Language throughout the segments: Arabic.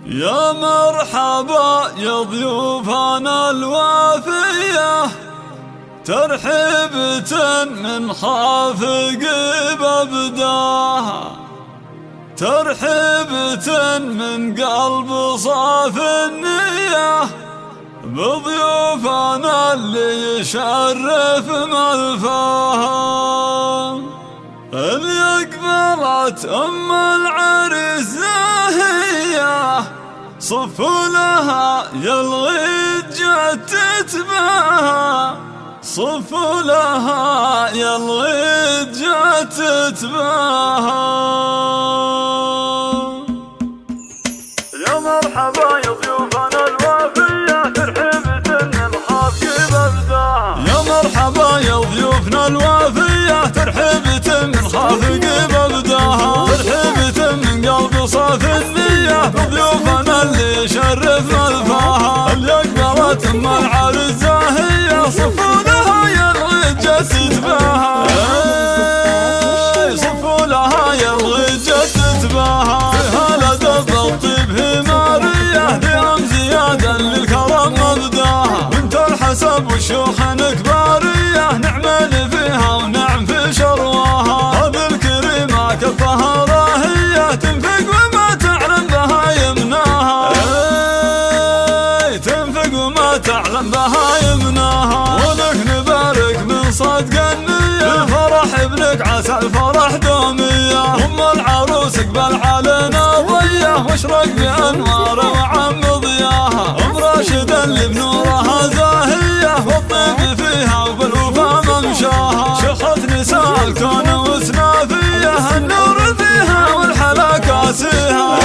يا مرحبا يا ضيوفنا الوافية، ترحيبة من خافق بابداها، ترحيبة من قلب صاف النية، بضيوفنا اللي يشرف ملفاها. اللي قبلت أم العريس زاهية، صفوا لها يا الغيد جت تتباها، صفوا لها يا الغيد جت تتباها. يا مرحبا يا ضيوفنا الوافية، ترحيبة من خافق بابداها. يا مرحبا يا ضيوفنا الوافية، ترحيبة من خافق بابداها، ترحيبة من قلب صاف النية، بضيوفنا اللي يشرف ملفاها. اللي اقبلت ام العريس زاهية، صفوا لها يا الغيد جت تتباها، صفوا لها يا الغيد جت تتباها. هلا دب الطيب همارية، ديم زيادة للكرم مبداها، بنت الحسب والشوخن كبارية، نعمل فيها ونعم في شرواها. هذه الكريمة كفها راهية، تنفق وما تعلم بها يمناها، تنفق وما تعلم بها يمناها. ولك نبارك من صدق النية، الفرح ابنك عسى الفرح دومية. ام العروس اقبل علينا ضيه، واشرق بانوار وعم ضياها. ام راشد اللي بنورها زاهية، والطيب فيها وبالوفا ممشاها. شخت نساء الكون وسنافية، النور فيها والحلا كاسيها،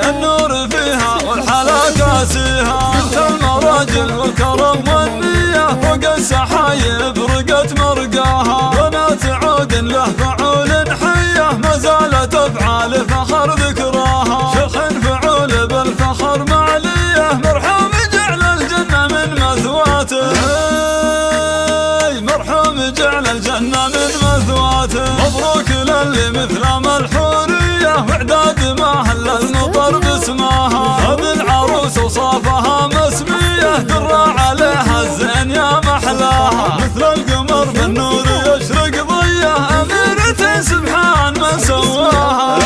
النور فيها والحلا كاسيها. بنت المراجل والكرم والنية، فوق السحايب رقت مرقاها. بنات عود له فعول حية، ما زالت افعال فخر ذكراها. شيخ فعول بالفخر معلية، مرحوم جعل الجنة من مثواته، مرحوم جعل الجنة من مثواته. مبروك للي مثل الحورية، واعداد ما هل المطر بسماها. هذه العروس وصافها مسمية، درى عليها الزين يا محلاها. مثل القمر بالنور يشرق ضيه، أميرة سبحان من سواها،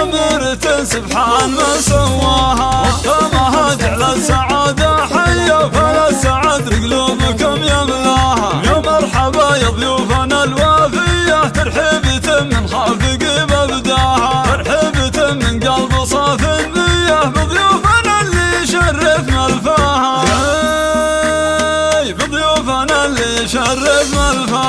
أميرة سبحان من سواها. ختامها جعل السعادة حية، فلا السعد قلوبكم يملاها. يا مرحبا يا ضيوفنا الوافية، ترحيبة من خافق بابداها، ترحيبة من قلب صاف النية، بضيوفنا اللي يشرف ملفاها، بضيوفنا اللي يشرف ملفاها.